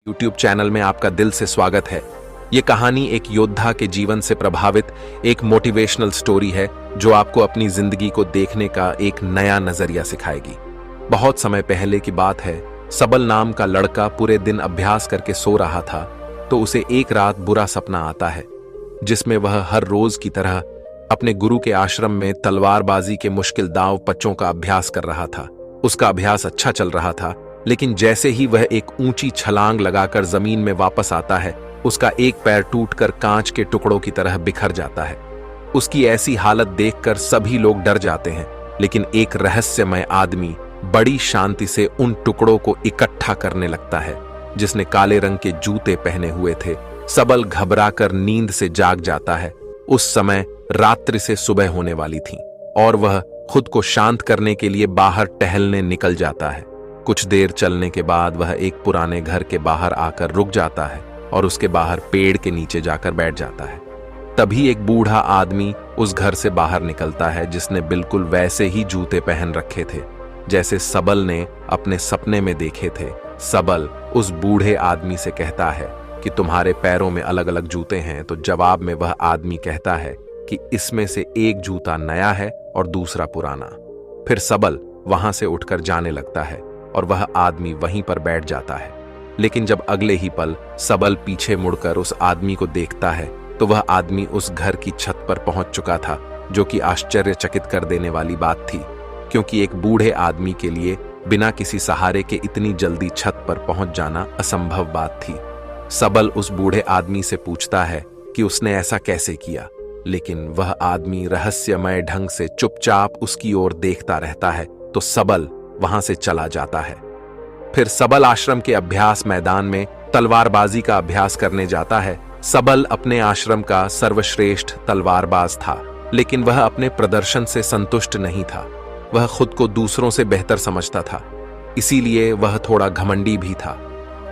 YouTube channel में आपका दिल से स्वागत है। ये कहानी एक योद्धा के जीवन से प्रभावित एक मोटिवेशनल स्टोरी है जो आपको अपनी जिंदगी को देखने का एक नया नजरिया सिखाएगी। बहुत समय पहले की बात है। सबल नाम का लड़का पूरे दिन अभ्यास करके सो रहा था तो उसे एक रात बुरा सपना आता है जिसमें वह हर रोज की तरह अपने गुरु के आश्रम में तलवारबाजी के मुश्किल दांव पच्चों का अभ्यास कर रहा था। उसका अभ्यास अच्छा चल रहा था, लेकिन जैसे ही वह एक ऊंची छलांग लगाकर जमीन में वापस आता है, उसका एक पैर टूटकर कांच के टुकड़ों की तरह बिखर जाता है। उसकी ऐसी हालत देखकर सभी लोग डर जाते हैं, लेकिन एक रहस्यमय आदमी बड़ी शांति से उन टुकड़ों को इकट्ठा करने लगता है, जिसने काले रंग के जूते पहने हुए थे। सबल घबराकर नींद से जाग जाता है। उस समय रात्रि से सुबह होने वाली थी और वह खुद को शांत करने के लिए बाहर टहलने निकल जाता है। कुछ देर चलने के बाद वह एक पुराने घर के बाहर आकर रुक जाता है और उसके बाहर पेड़ के नीचे जाकर बैठ जाता है। तभी एक बूढ़ा आदमी उस घर से बाहर निकलता है, जिसने बिल्कुल वैसे ही जूते पहन रखे थे जैसे सबल ने अपने सपने में देखे थे। सबल उस बूढ़े आदमी से कहता है कि तुम्हारे पैरों में अलग अलग जूते हैं, तो जवाब में वह आदमी कहता है कि इसमें से एक जूता नया है और दूसरा पुराना। फिर सबल वहां से उठकर जाने लगता है और वह आदमी वहीं पर बैठ जाता है। लेकिन जब अगले ही पल सबल पीछे मुड़कर उस आदमी को देखता है तो वह आदमी उस घर की छत पर पहुंच चुका था, जो कि आश्चर्यचकित कर देने वाली बात थी, क्योंकि एक बूढ़े आदमी के लिए बिना किसी सहारे के इतनी जल्दी छत पर पहुंच जाना असंभव बात थी। सबल उस बूढ़े आदमी से पूछता है कि उसने ऐसा कैसे किया, लेकिन वह आदमी रहस्यमय ढंग से चुपचाप उसकी ओर देखता रहता है। तो सबल वहां से चला जाता है। फिर सबल आश्रम के अभ्यास मैदान में तलवारबाजी का अभ्यास करने जाता है। सबल अपने आश्रम का सर्वश्रेष्ठ तलवारबाज था, लेकिन वह अपने प्रदर्शन से संतुष्ट नहीं था। वह खुद को दूसरों से बेहतर समझता था, इसीलिए वह थोड़ा घमंडी भी था।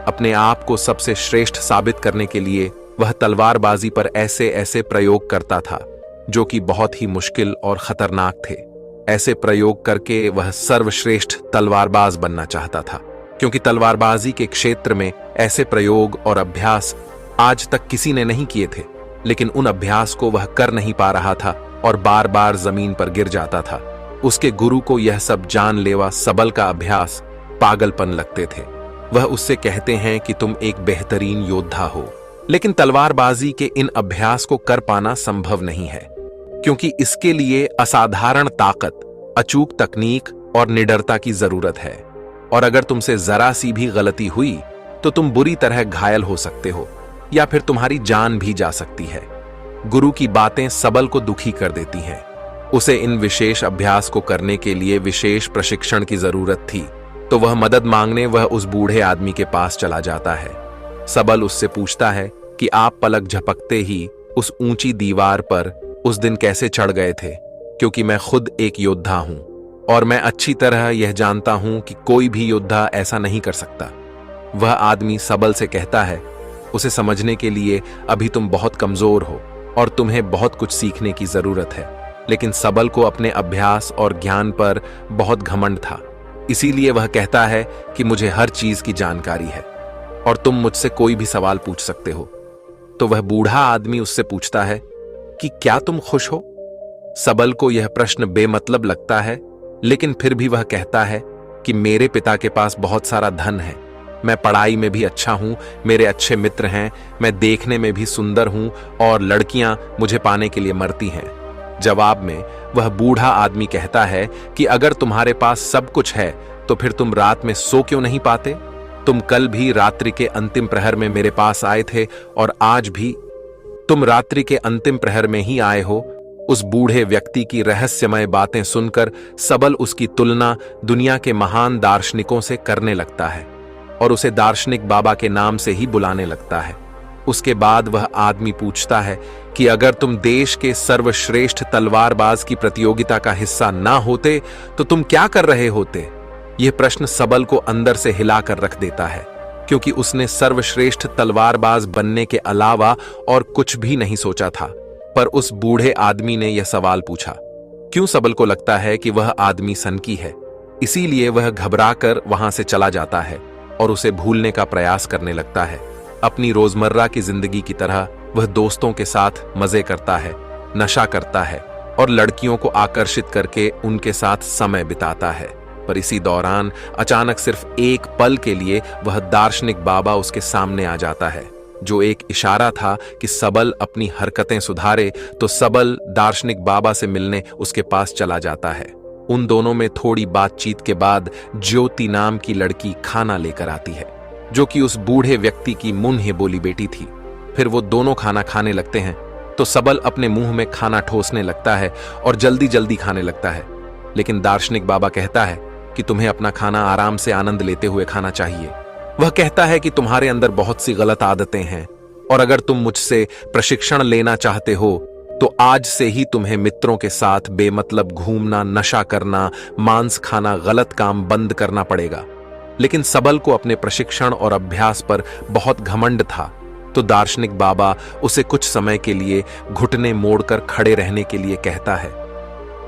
अपने आप को सबसे श्रेष्ठ साबित करने के लिए वह तलवारबाजी पर ऐसे ऐसे प्रयोग करता था जो कि बहुत ही मुश्किल और खतरनाक थे। ऐसे प्रयोग करके वह सर्वश्रेष्ठ तलवारबाज बनना चाहता था, क्योंकि तलवारबाजी के क्षेत्र में ऐसे प्रयोग और अभ्यास आज तक किसी ने नहीं किए थे। लेकिन उन अभ्यास को वह कर नहीं पा रहा था और बार बार जमीन पर गिर जाता था। उसके गुरु को यह सब जानलेवा सबल का अभ्यास पागलपन लगते थे। वह उससे कहते हैं कि तुम एक बेहतरीन योद्धा हो, लेकिन तलवारबाजी के इन अभ्यास को कर पाना संभव नहीं है, क्योंकि इसके लिए असाधारण ताकत, अचूक तकनीक और निडरता की जरूरत है। और अगर तुमसे जरा सी भी गलती हुई तो तुम बुरी तरह घायल हो सकते हो या फिर तुम्हारी जान भी जा सकती है। गुरु की बातें सबल को दुखी कर देती हैं। उसे इन विशेष अभ्यास को करने के लिए विशेष प्रशिक्षण की जरूरत थी, तो वह मदद मांगने वह उस बूढ़े आदमी के पास चला जाता है। सबल उससे पूछता है कि आप पलक झपकते ही उस ऊंची दीवार पर उस दिन कैसे चढ़ गए थे, क्योंकि मैं खुद एक योद्धा हूं और मैं अच्छी तरह यह जानता हूं कि कोई भी योद्धा ऐसा नहीं कर सकता। वह आदमी सबल से कहता है, उसे समझने के लिए अभी तुम बहुत कमजोर हो और तुम्हें बहुत कुछ सीखने की जरूरत है। लेकिन सबल को अपने अभ्यास और ज्ञान पर बहुत घमंड था, इसीलिए वह कहता है कि मुझे हर चीज की जानकारी है और तुम मुझसे कोई भी सवाल पूछ सकते हो। तो वह बूढ़ा आदमी उससे पूछता है कि क्या तुम खुश हो? सबल को यह प्रश्न बेमतलब लगता है, लेकिन फिर भी वह कहता है कि मेरे पिता के पास बहुत सारा धन है, मैं पढ़ाई में भी अच्छा हूं, मेरे अच्छे मित्र हैं, मैं देखने में भी सुंदर हूं और लड़कियां मुझे पाने के लिए मरती हैं। जवाब में वह बूढ़ा आदमी कहता है कि अगर तुम्हारे पास सब कुछ है तो फिर तुम रात में सो क्यों नहीं पाते? तुम कल भी रात्रि के अंतिम प्रहर में मेरे पास आए थे और आज भी तुम रात्रि के अंतिम प्रहर में ही आए हो। उस बूढ़े व्यक्ति की रहस्यमय बातें सुनकर सबल उसकी तुलना दुनिया के महान दार्शनिकों से करने लगता है और उसे दार्शनिक बाबा के नाम से ही बुलाने लगता है। उसके बाद वह आदमी पूछता है कि अगर तुम देश के सर्वश्रेष्ठ तलवारबाज की प्रतियोगिता का हिस्सा ना होते तो तुम क्या कर रहे होते? यह प्रश्न सबल को अंदर से हिलाकर रख देता है, क्योंकि उसने सर्वश्रेष्ठ तलवारबाज बनने के अलावा और कुछ भी नहीं सोचा था। पर उस बूढ़े आदमी ने यह सवाल पूछा। क्यों सबल को लगता है कि वह आदमी सनकी है, इसीलिए वह घबराकर वहां से चला जाता है। और उसे भूलने का प्रयास करने लगता है। अपनी रोजमर्रा की जिंदगी की तरह वह दोस्तों के साथ मजे करता है, नशा करता है और लड़कियों को आकर्षित करके उनके साथ समय बिताता है। पर इसी दौरान अचानक सिर्फ एक पल के लिए वह दार्शनिक बाबा उसके सामने आ जाता है। जो एक इशारा था कि सबल अपनी हरकतें सुधारे, तो सबल दार्शनिक बाबा से मिलने उसके पास चला जाता है। उन दोनों में थोड़ी बातचीत के बाद ज्योति नाम की लड़की खाना लेकर आती है, जो कि उस बूढ़े व्यक्ति की मुंह बोली बेटी थी। फिर वो दोनों खाना खाने लगते हैं तो सबल अपने मुंह में खाना ठोसने लगता है और जल्दी जल्दी खाने लगता है। लेकिन दार्शनिक बाबा कहता है कि तुम्हें अपना खाना आराम से आनंद लेते हुए खाना चाहिए। वह कहता है कि तुम्हारे अंदर बहुत सी गलत आदतें हैं और अगर तुम मुझसे प्रशिक्षण लेना चाहते हो तो आज से ही तुम्हें मित्रों के साथ बेमतलब घूमना, नशा करना, मांस खाना, गलत काम बंद करना पड़ेगा। लेकिन सबल को अपने प्रशिक्षण और अभ्यास पर बहुत घमंड था, तो दार्शनिक बाबा उसे कुछ समय के लिए घुटने मोड़कर खड़े रहने के लिए कहता है,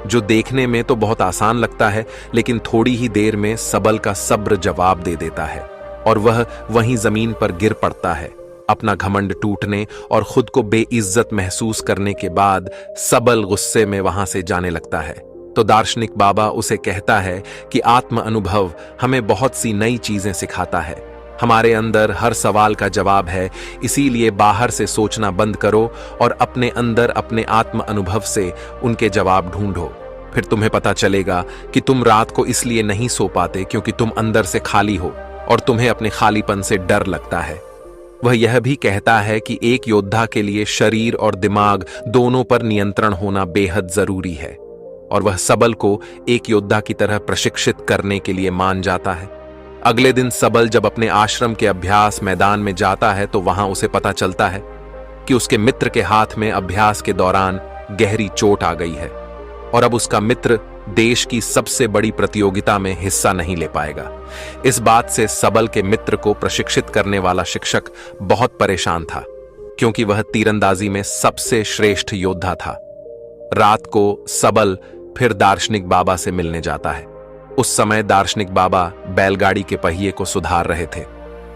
जो देखने में तो बहुत आसान लगता है, लेकिन थोड़ी ही देर में सबल का सब्र जवाब दे देता है और वह वहीं जमीन पर गिर पड़ता है। अपना घमंड टूटने और खुद को बेइज्जत महसूस करने के बाद सबल गुस्से में वहां से जाने लगता है। तो दार्शनिक बाबा उसे कहता है कि आत्म अनुभव हमें बहुत सी नई चीजें सिखाता है। हमारे अंदर हर सवाल का जवाब है, इसीलिए बाहर से सोचना बंद करो और अपने अंदर अपने आत्म अनुभव से उनके जवाब ढूंढो। फिर तुम्हें पता चलेगा कि तुम रात को इसलिए नहीं सो पाते क्योंकि तुम अंदर से खाली हो और तुम्हें अपने खालीपन से डर लगता है। वह यह भी कहता है कि एक योद्धा के लिए शरीर और दिमाग दोनों पर नियंत्रण होना बेहद जरूरी है और वह सबल को एक योद्धा की तरह प्रशिक्षित करने के लिए मान जाता है। अगले दिन सबल जब अपने आश्रम के अभ्यास मैदान में जाता है तो वहां उसे पता चलता है कि उसके मित्र के हाथ में अभ्यास के दौरान गहरी चोट आ गई है और अब उसका मित्र देश की सबसे बड़ी प्रतियोगिता में हिस्सा नहीं ले पाएगा। इस बात से सबल के मित्र को प्रशिक्षित करने वाला शिक्षक बहुत परेशान था, क्योंकि वह तीरंदाजी में सबसे श्रेष्ठ योद्धा था। रात को सबल फिर दार्शनिक बाबा से मिलने जाता है। उस समय दार्शनिक बाबा बैलगाड़ी के पहिए को सुधार रहे थे।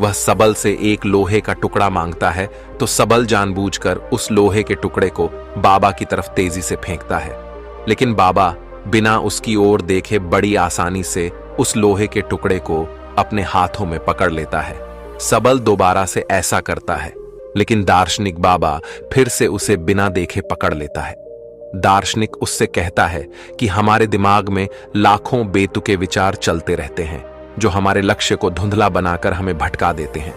वह सबल से एक लोहे का टुकड़ा मांगता है, तो सबल जानबूझकर उस लोहे के टुकड़े को बाबा की तरफ तेजी से फेंकता है, लेकिन बाबा बिना उसकी ओर देखे बड़ी आसानी से उस लोहे के टुकड़े को अपने हाथों में पकड़ लेता है। सबल दोबारा से ऐसा करता है, लेकिन दार्शनिक बाबा फिर से उसे बिना देखे पकड़ लेता है। दार्शनिक उससे कहता है कि हमारे दिमाग में लाखों बेतुके विचार चलते रहते हैं, जो हमारे लक्ष्य को धुंधला बनाकर हमें भटका देते हैं।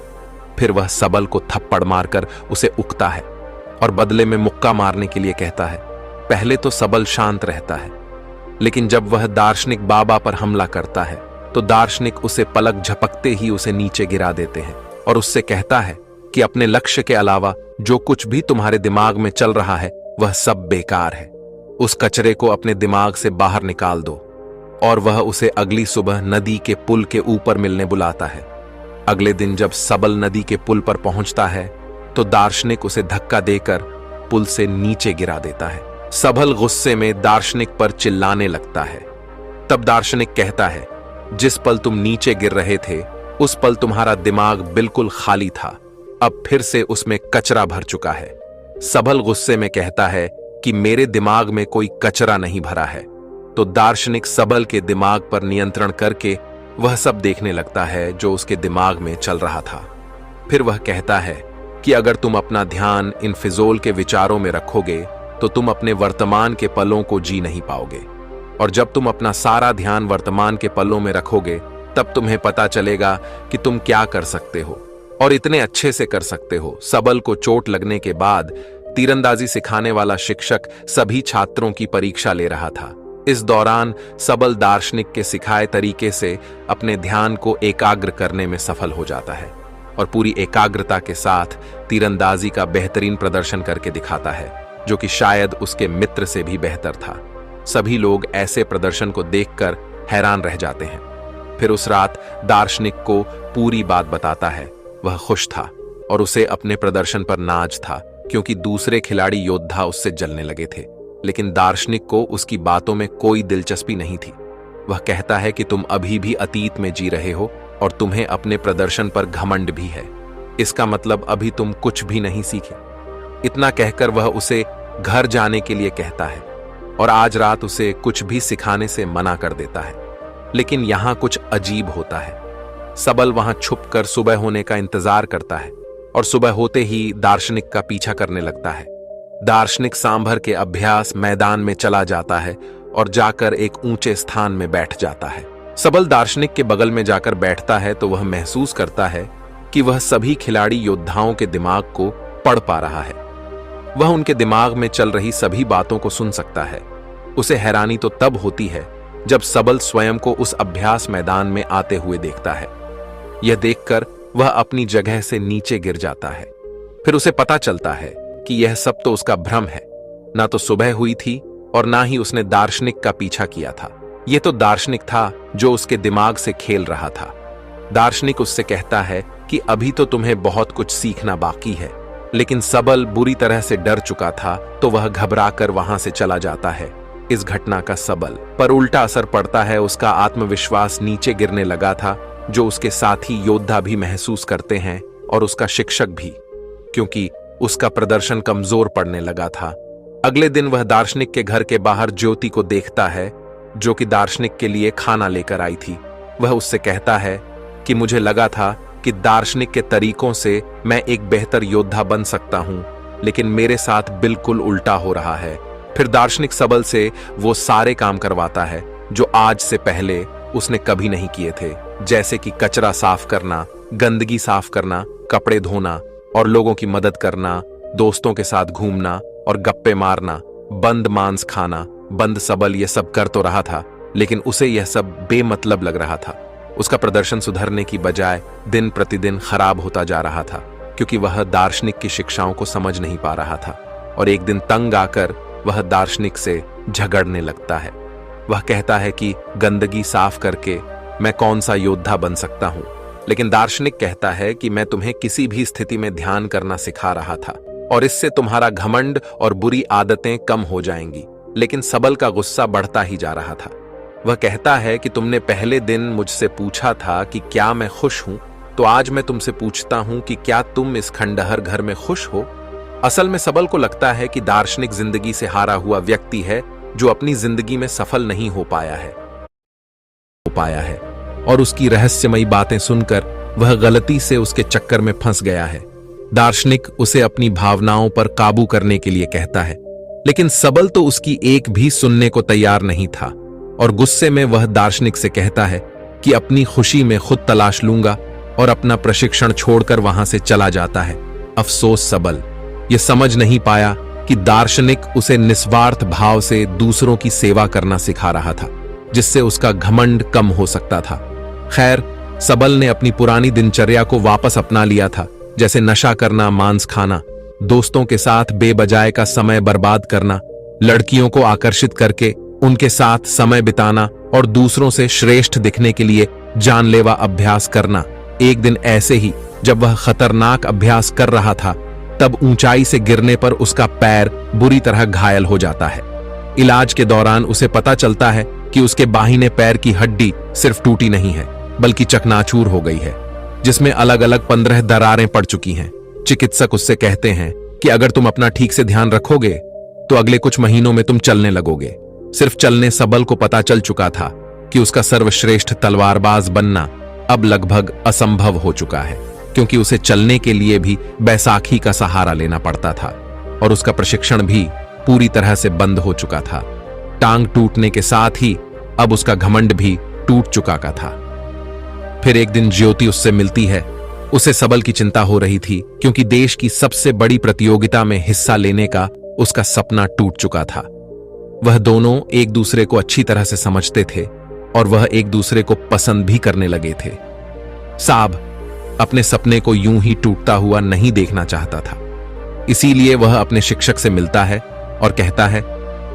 फिर वह सबल को थप्पड़ मारकर उसे उकता है और बदले में मुक्का मारने के लिए कहता है। पहले तो सबल शांत रहता है, लेकिन जब वह दार्शनिक बाबा पर हमला करता है तो दार्शनिक उसे पलक झपकते ही उसे नीचे गिरा देते हैं और उससे कहता है कि अपने लक्ष्य के अलावा जो कुछ भी तुम्हारे दिमाग में चल रहा है वह सब बेकार है। उस कचरे को अपने दिमाग से बाहर निकाल दो। और वह उसे अगली सुबह नदी के पुल के ऊपर मिलने बुलाता है। अगले दिन जब सबल नदी के पुल पर पहुंचता है तो दार्शनिक उसे धक्का देकर पुल से नीचे गिरा देता है। सबल गुस्से में दार्शनिक पर चिल्लाने लगता है। तब दार्शनिक कहता है, जिस पल तुम नीचे गिर रहे थे उस पल तुम्हारा दिमाग बिल्कुल खाली था, अब फिर से उसमें कचरा भर चुका है। सबल गुस्से में कहता है कि मेरे दिमाग में कोई कचरा नहीं भरा है। तो दार्शनिक सबल के दिमाग पर नियंत्रण करके वह सब देखने लगता है जो उसके दिमाग में चल रहा था। फिर वह कहता है कि अगर तुम अपना ध्यान इन फिजूल के विचारों में रखोगे तो तुम अपने वर्तमान के पलों को जी नहीं पाओगे, और जब तुम अपना सारा ध्यान वर्तमान के पलों में रखोगे तब तुम्हें पता चलेगा कि तुम क्या कर सकते हो और इतने अच्छे से कर सकते हो। सबल को चोट लगने के बाद तीरंदाजी सिखाने वाला शिक्षक सभी छात्रों की परीक्षा ले रहा था। इस दौरान सबल दार्शनिक के सिखाए तरीके से अपने ध्यान को एकाग्र करने में सफल हो जाता है और पूरी एकाग्रता के साथ तीरंदाजी का बेहतरीन प्रदर्शन करके दिखाता है, जो कि शायद उसके मित्र से भी बेहतर था। सभी लोग ऐसे प्रदर्शन को देखकर हैरान रह जाते हैं। फिर उस रात दार्शनिक को पूरी बात बताता है। वह खुश था और उसे अपने प्रदर्शन पर नाज था, क्योंकि दूसरे खिलाड़ी योद्धा उससे जलने लगे थे, लेकिन दार्शनिक को उसकी बातों में कोई दिलचस्पी नहीं थी। वह कहता है कि तुम अभी भी अतीत में जी रहे हो और तुम्हें अपने प्रदर्शन पर घमंड भी है। इसका मतलब अभी तुम कुछ भी नहीं सीखे। इतना कहकर वह उसे घर जाने के लिए कहता है और आज रात उसे कुछ भी सिखाने से मना कर देता है। लेकिन यहां कुछ अजीब होता है। सबल वहां छुपकर सुबह होने का इंतजार करता है और सुबह होते ही दार्शनिक का पीछा करने लगता है। दार्शनिक सांभर के अभ्यास मैदान में चला जाता है और जाकर एक ऊंचे स्थान में बैठ जाता है। सबल दार्शनिक के बगल में जाकर बैठता है तो वह महसूस करता है कि वह सभी खिलाड़ी योद्धाओं के दिमाग को पढ़ पा रहा है। वह उनके दिमाग में चल रही सभी बातों को सुन सकता है। उसे हैरानी तो तब होती है जब सबल स्वयं को उस अभ्यास मैदान में आते हुए देखता है। यह देखकर वह अपनी जगह से नीचे गिर जाता है। फिर उसे पता चलता है कि यह सब तो उसका भ्रम है। ना तो सुबह हुई थी और ना ही उसने दार्शनिक का पीछा किया था। यह तो दार्शनिक था जो उसके दिमाग से खेल रहा था। दार्शनिक उससे कहता है कि अभी तो तुम्हें बहुत कुछ सीखना बाकी है। लेकिन सबल बुरी तरह से डर चुका था तो वह घबराकर वहां से चला जाता है। इस घटना का सबल पर उल्टा असर पड़ता है। उसका आत्मविश्वास नीचे गिरने लगा था, जो उसके साथी योद्धा भी महसूस करते हैं और उसका शिक्षक भी, क्योंकि उसका प्रदर्शन कमजोर पड़ने लगा था। अगले दिन वह दार्शनिक के घर के बाहर ज्योति को देखता है, जो कि दार्शनिक के लिए खाना लेकर आई थी। वह उससे कहता है कि मुझे लगा था कि दार्शनिक के तरीकों से मैं एक बेहतर योद्धा बन सकता हूं, लेकिन मेरे साथ बिल्कुल उल्टा हो रहा है। फिर दार्शनिक सबल से वो सारे काम करवाता है जो आज से पहले उसने कभी नहीं किए थे, जैसे कि कचरा साफ करना, गंदगी साफ करना, कपड़े धोना और लोगों की मदद करना, दोस्तों के साथ घूमना और गप्पे मारना, बंद मांस खाना। बंद सबल यह सब कर तो रहा था, लेकिन उसे यह सब बेमतलब लग रहा था। उसका प्रदर्शन सुधरने की बजाय दिन प्रतिदिन खराब होता जा रहा था, क्योंकि वह दार्शनिक की शिक्षाओं को समझ नहीं पा रहा था। और एक दिन तंग आकर वह दार्शनिक से झगड़ने लगता है। वह कहता है कि गंदगी साफ करके मैं कौन सा योद्धा बन सकता हूं। लेकिन दार्शनिक कहता है कि मैं तुम्हें किसी भी स्थिति में ध्यान करना सिखा रहा था और इससे तुम्हारा घमंड और बुरी आदतें कम हो जाएंगी। लेकिन सबल का गुस्सा बढ़ता ही जा रहा था। वह कहता है कि तुमने पहले दिन मुझसे पूछा था कि क्या मैं खुश हूं, तो आज मैं तुमसे पूछता हूं कि क्या तुम इस खंडहर घर में खुश हो। असल में सबल को लगता है कि दार्शनिक जिंदगी से हारा हुआ व्यक्ति है जो अपनी जिंदगी में सफल नहीं हो पाया है और उसकी रहस्यमयी बातें सुनकर वह गलती से उसके चक्कर में फंस गया है। दार्शनिक उसे अपनी भावनाओं पर काबू करने के लिए कहता है, लेकिन सबल तो उसकी एक भी सुनने को तैयार नहीं था और गुस्से में वह दार्शनिक से कहता है कि अपनी खुशी में खुद तलाश लूंगा और अपना प्रशिक्षण छोड़कर वहां से चला जाता है। अफसोस सबल यह समझ नहीं पाया कि दार्शनिक उसे निस्वार्थ भाव से दूसरों की सेवा करना सिखा रहा था, जिससे उसका घमंड कम हो सकता था। खैर, सबल ने अपनी पुरानी दिनचर्या को वापस अपना लिया था, जैसे नशा करना, मांस खाना, दोस्तों के साथ बेबजाय का समय बर्बाद करना, लड़कियों को आकर्षित करके उनके साथ समय बिताना और दूसरों से श्रेष्ठ दिखने के लिए जानलेवा अभ्यास करना। एक दिन ऐसे ही जब वह खतरनाक अभ्यास कर रहा था, तब ऊंचाई से गिरने पर उसका पैर बुरी तरह घायल हो जाता है। इलाज के दौरान उसे पता चलता है कि उसके बाहिने पैर की हड्डी सिर्फ टूटी नहीं है, बल्कि चकनाचूर हो गई है, जिसमें अलग अलग 15 दरारें पड़ चुकी हैं। चिकित्सक उससे कहते हैं कि अगर तुम अपना ठीक से ध्यान रखोगे तो अगले कुछ महीनों में तुम चलने लगोगे। सिर्फ चलने सबल को पता चल चुका था कि उसका सर्वश्रेष्ठ तलवारबाज बनना अब लगभग असंभव हो चुका है, क्योंकि उसे चलने के लिए भी बैसाखी का सहारा लेना पड़ता था और उसका प्रशिक्षण भी पूरी तरह से बंद हो चुका था। टांग टूटने के साथ ही अब उसका घमंड भी टूट चुका का था। फिर एक दिन ज्योति उससे मिलती है। उसे सबल की चिंता हो रही थी, क्योंकि देश की सबसे बड़ी प्रतियोगिता में हिस्सा लेने का उसका सपना टूट चुका था। वह दोनों एक दूसरे को अच्छी तरह से समझते थे और वह एक दूसरे को पसंद भी करने लगे थे। साब अपने सपने को यूं ही टूटता हुआ नहीं देखना चाहता था, इसीलिए वह अपने शिक्षक से मिलता है और कहता है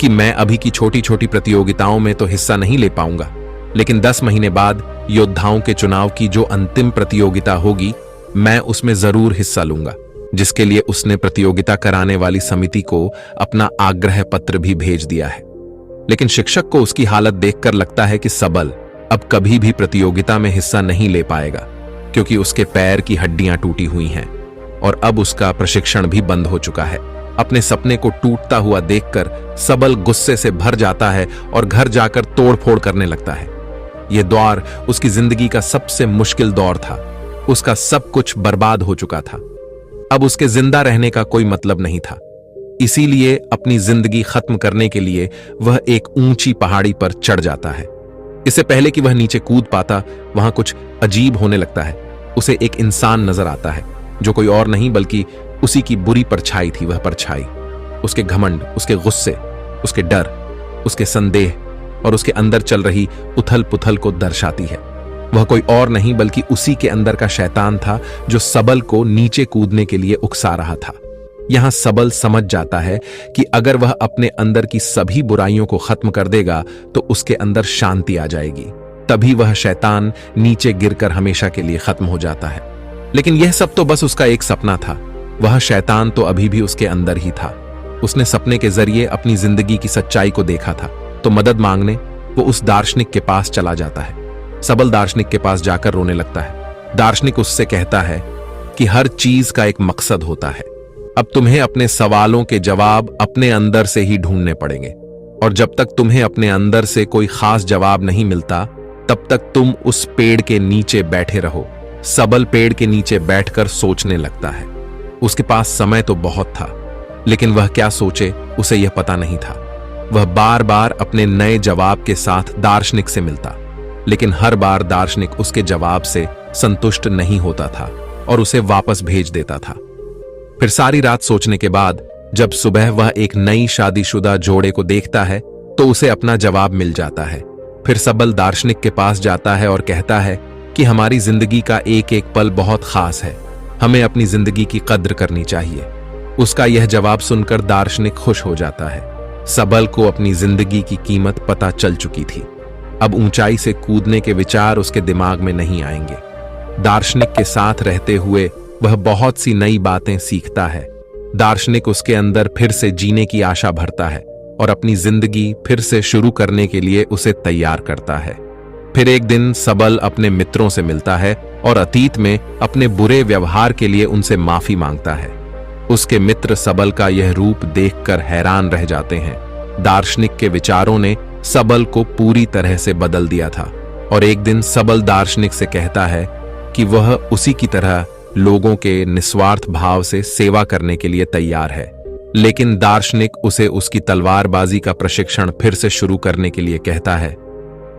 कि मैं अभी की छोटी छोटी प्रतियोगिताओं में तो हिस्सा नहीं ले पाऊंगा, लेकिन 10 महीने बाद योद्धाओं के चुनाव की जो अंतिम प्रतियोगिता होगी, मैं उसमें जरूर हिस्सा लूंगा, जिसके लिए उसने प्रतियोगिता कराने वाली समिति को अपना आग्रह पत्र भी भेज दिया है। लेकिन शिक्षक को उसकी हालत देखकर लगता है कि सबल अब कभी भी प्रतियोगिता में हिस्सा नहीं ले पाएगा, क्योंकि उसके पैर की हड्डियां टूटी हुई हैं और अब उसका प्रशिक्षण भी बंद हो चुका है। अपने सपने को टूटता हुआ देखकर सबल गुस्से से भर जाता है और घर जाकर तोड़फोड़ करने लगता है। यह दौर उसकी जिंदगी का सबसे मुश्किल दौर था। उसका सब कुछ बर्बाद हो चुका था। अब उसके जिंदा रहने का कोई मतलब नहीं था। इसीलिए अपनी जिंदगी खत्म करने के लिए वह एक ऊंची पहाड़ी पर चढ़ जाता है। इससे पहले कि वह नीचे कूद पाता, वहां कुछ अजीब होने लगता है। उसे एक इंसान नजर आता है जो कोई और नहीं बल्कि उसी की बुरी परछाई थी। वह परछाई उसके घमंड, उसके गुस्से, उसके डर, उसके संदेह और उसके अंदर चल रही उथल पुथल को दर्शाती है। वह कोई और नहीं बल्कि उसी के अंदर का शैतान था जो सबल को नीचे कूदने के लिए उकसा रहा था। यहां सबल समझ जाता है कि अगर वह अपने अंदर की सभी बुराइयों को खत्म कर देगा तो उसके अंदर शांति आ जाएगी। तभी वह शैतान नीचे गिरकर हमेशा के लिए खत्म हो जाता है। लेकिन यह सब तो बस उसका एक सपना था। वह शैतान तो अभी भी उसके अंदर ही था। उसने सपने के जरिए अपनी जिंदगी की सच्चाई को देखा था, तो मदद मांगने वो उस दार्शनिक के पास चला जाता है। सबल दार्शनिक के पास जाकर रोने लगता है। दार्शनिक उससे कहता है कि हर चीज का एक मकसद होता है। अब तुम्हें अपने सवालों के जवाब अपने अंदर से ही ढूंढने पड़ेंगे, और जब तक तुम्हें अपने अंदर से कोई खास जवाब नहीं मिलता तब तक तुम उस पेड़ के नीचे बैठे रहो। सबल पेड़ के नीचे बैठकर सोचने लगता है। उसके पास समय तो बहुत था, लेकिन वह क्या सोचे उसे यह पता नहीं था। वह बार बार अपने नए जवाब के साथ दार्शनिक से मिलता, लेकिन हर बार दार्शनिक उसके जवाब से संतुष्ट नहीं होता था और उसे वापस भेज देता था। फिर सारी रात सोचने के बाद जब सुबह वह एक नई शादीशुदा जोड़े को देखता है तो उसे अपना जवाब मिल जाता है। फिर सबल दार्शनिक के पास जाता है और कहता है कि हमारी जिंदगी का एक एक पल बहुत खास है, हमें अपनी जिंदगी की कद्र करनी चाहिए। उसका यह जवाब सुनकर दार्शनिक खुश हो जाता है। सबल को अपनी जिंदगी की कीमत पता चल चुकी थी। अब ऊंचाई से कूदने के विचार उसके दिमाग में नहीं आएंगे। दार्शनिक के साथ रहते हुए वह बहुत सी नई बातें सीखता है। दार्शनिक उसके अंदर फिर से जीने की आशा भरता है और अपनी जिंदगी फिर से शुरू करने के लिए उसे तैयार करता है। फिर एक दिन सबल अपने मित्रों से मिलता है और अतीत में अपने बुरे व्यवहार के लिए उनसे माफी मांगता है। उसके मित्र सबल का यह रूप देखकर हैरान रह जाते हैं। दार्शनिक के विचारों ने सबल को पूरी तरह से बदल दिया था और एक दिन सबल दार्शनिक से कहता है कि वह उसी की तरह लोगों के निस्वार्थ भाव से सेवा करने के लिए तैयार है। लेकिन दार्शनिक उसे उसकी तलवारबाजी का प्रशिक्षण फिर से शुरू करने के लिए कहता है,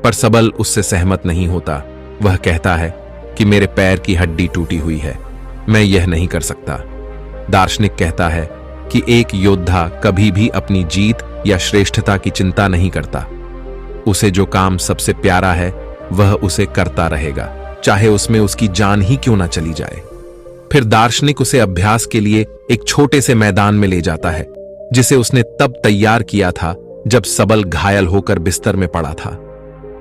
पर सबल उससे सहमत नहीं होता। वह कहता है कि मेरे पैर की हड्डी टूटी हुई है, मैं यह नहीं कर सकता। दार्शनिक कहता है कि एक योद्धा कभी भी अपनी जीत या श्रेष्ठता की चिंता नहीं करता। उसे जो काम सबसे प्यारा है वह उसे करता रहेगा, चाहे उसमें उसकी जान ही क्यों ना चली जाए। फिर दार्शनिक उसे अभ्यास के लिए एक छोटे से मैदान में ले जाता है, जिसे उसने तब तैयार किया था जब सबल घायल होकर बिस्तर में पड़ा था।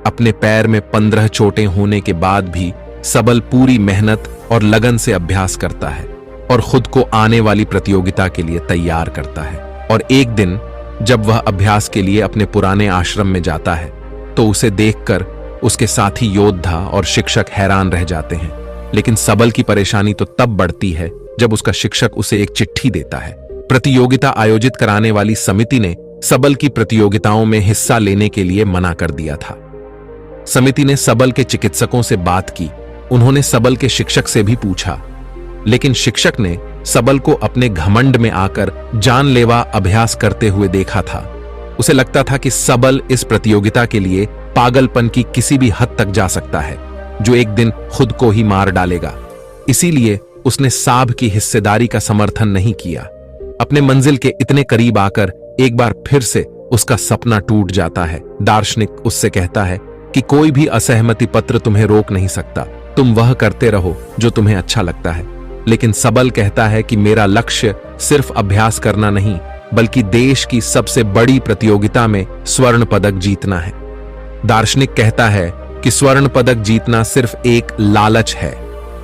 अपने पैर में 15 चोटें होने के बाद भी सबल पूरी मेहनत और लगन से अभ्यास करता है और खुद को आने वाली प्रतियोगिता के लिए तैयार करता है। और एक दिन जब वह अभ्यास के लिए अपने पुराने आश्रम में जाता है तो उसे देखकर उसके साथी योद्धा और शिक्षक हैरान रह जाते हैं। लेकिन सबल की परेशानी तो तब बढ़ती है जब उसका शिक्षक उसे एक चिट्ठी देता है। प्रतियोगिता आयोजित कराने वाली समिति ने सबल की प्रतियोगिताओं में हिस्सा लेने के लिए मना कर दिया था। समिति ने सबल के चिकित्सकों से बात की। उन्होंने सबल के शिक्षक से भी पूछा, लेकिन शिक्षक ने सबल को अपने घमंड में आकर जानलेवा अभ्यास करते हुए देखा था। उसे लगता था कि सबल इस प्रतियोगिता के लिए पागलपन की किसी भी हद तक जा सकता है, जो एक दिन खुद को ही मार डालेगा। इसीलिए उसने साब की हिस्सेदारी का समर्थन नहीं किया। अपने मंजिल के इतने करीब आकर एक बार फिर से उसका सपना टूट जाता है। दार्शनिक उससे कहता है कि कोई भी असहमति पत्र तुम्हें रोक नहीं सकता, तुम वह करते रहो जो तुम्हें अच्छा लगता है। लेकिन सबल कहता है कि मेरा लक्ष्य सिर्फ अभ्यास करना नहीं, बल्कि देश की सबसे बड़ी प्रतियोगिता में स्वर्ण पदक जीतना है। दार्शनिक कहता है कि स्वर्ण पदक जीतना सिर्फ एक लालच है।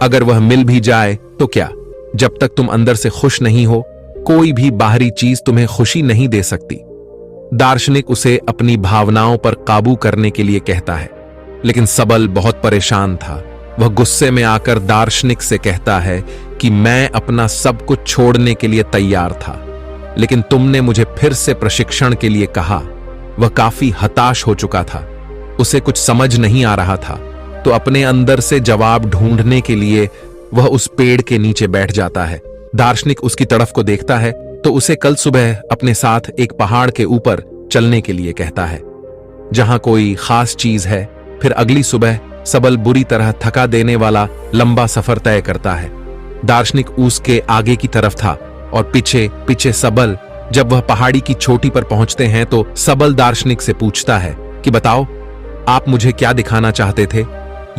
अगर वह मिल भी जाए तो क्या, जब तक तुम अंदर से खुश नहीं हो, कोई भी बाहरी चीज तुम्हें खुशी नहीं दे सकती। दार्शनिक उसे अपनी भावनाओं पर काबू करने के लिए कहता है, लेकिन सबल बहुत परेशान था। वह गुस्से में आकर दार्शनिक से कहता है कि मैं अपना सब कुछ छोड़ने के लिए तैयार था, लेकिन तुमने मुझे फिर से प्रशिक्षण के लिए कहा। वह काफी हताश हो चुका था, उसे कुछ समझ नहीं आ रहा था, तो अपने अंदर से जवाब ढूंढने के लिए वह उस पेड़ के नीचे बैठ जाता है। दार्शनिक उसकी तरफ को देखता है तो उसे कल सुबह अपने साथ एक पहाड़ के ऊपर चलने के लिए कहता है, जहां कोई खास चीज है। फिर अगली सुबह सबल बुरी तरह थका देने वाला लंबा सफर तय करता है। दार्शनिक उसके आगे की तरफ था और पीछे पीछे सबल। जब वह पहाड़ी की चोटी पर पहुंचते हैं तो सबल दार्शनिक से पूछता है कि बताओ, आप मुझे क्या दिखाना चाहते थे?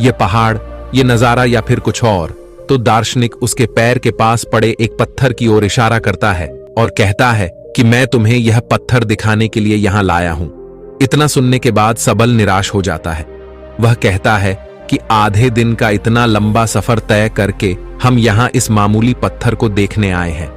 ये पहाड़, ये नजारा या फिर कुछ और? तो दार्शनिक उसके पैर के पास पड़े एक पत्थर की ओर इशारा करता है और कहता है कि मैं तुम्हें यह पत्थर दिखाने के लिए यहां लाया हूं। इतना सुनने के बाद सबल निराश हो जाता है। वह कहता है कि आधे दिन का इतना लंबा सफर तय करके हम यहां इस मामूली पत्थर को देखने आए हैं।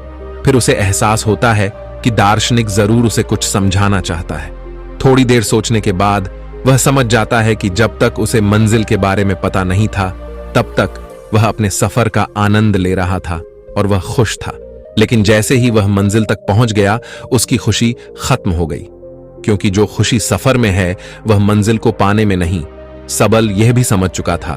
फिर उसे एहसास होता है कि दार्शनिक जरूर उसे कुछ समझाना चाहता है। थोड़ी देर सोचने के बाद वह समझ जाता है कि जब तक उसे मंजिल के बारे में पता नहीं था, तब तक वह अपने सफर का आनंद ले रहा था और वह खुश था। लेकिन जैसे ही वह मंजिल तक पहुंच गया, उसकी खुशी खत्म हो गई, क्योंकि जो खुशी सफर में है वह मंजिल को पाने में नहीं। सबल यह भी समझ चुका था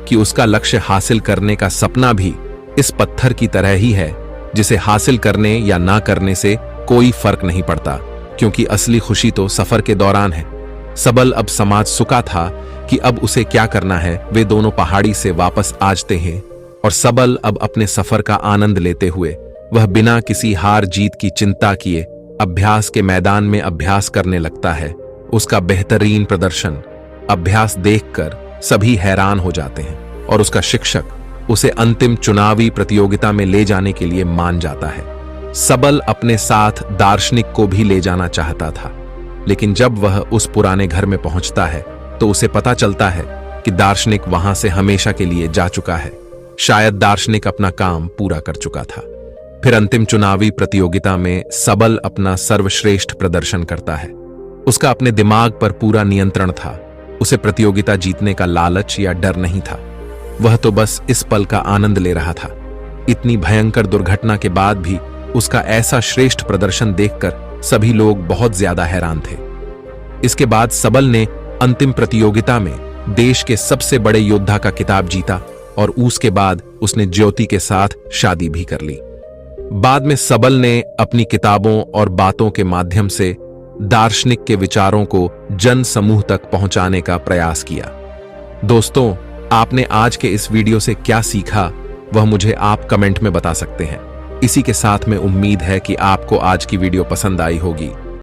कि उसका लक्ष्य हासिल करने का सपना भी इस पत्थर की तरह ही है, जिसे हासिल करने या ना करने से कोई फर्क नहीं पड़ता, क्योंकि असली खुशी तो सफर के दौरान है। सबल अब समझ चुका था कि अब उसे क्या करना है। वे दोनों पहाड़ी से वापस आते हैं और सबल अब अपने सफर का आनंद लेते हुए वह बिना किसी हार जीत की चिंता किए अभ्यास के मैदान में अभ्यास करने लगता है। उसका बेहतरीन प्रदर्शन अभ्यास देखकर सभी हैरान हो जाते हैं और उसका शिक्षक उसे अंतिम चुनावी प्रतियोगिता में ले जाने के लिए मान जाता है। सबल अपने साथ दार्शनिक को भी ले जाना चाहता था, लेकिन जब वह उस पुराने घर में पहुंचता है तो उसे पता चलता है कि दार्शनिक वहां से हमेशा के लिए जा चुका है। शायद दार्शनिक अपना काम पूरा कर चुका था। फिर अंतिम चुनावी प्रतियोगिता में सबल अपना सर्वश्रेष्ठ प्रदर्शन करता है। उसका अपने दिमाग पर पूरा नियंत्रण था। उसे प्रतियोगिता जीतने का लालच या डर नहीं था। वह तो बस इस पल का आनंद ले रहा था। इतनी भयंकर दुर्घटना के बाद भी उसका ऐसा श्रेष्ठ प्रदर्शन देखकर सभी लोग बहुत ज्यादा हैरान थे। इसके बाद सबल ने अंतिम प्रतियोगिता में देश के सबसे बड़े योद्धा का खिताब जीता और उसके बाद उसने ज्योति के साथ शादी भी कर ली। बाद में सबल ने अपनी किताबों और बातों के माध्यम से दार्शनिक के विचारों को जन समूह तक पहुंचाने का प्रयास किया। दोस्तों, आपने आज के इस वीडियो से क्या सीखा वह मुझे आप कमेंट में बता सकते हैं। इसी के साथ में उम्मीद है कि आपको आज की वीडियो पसंद आई होगी।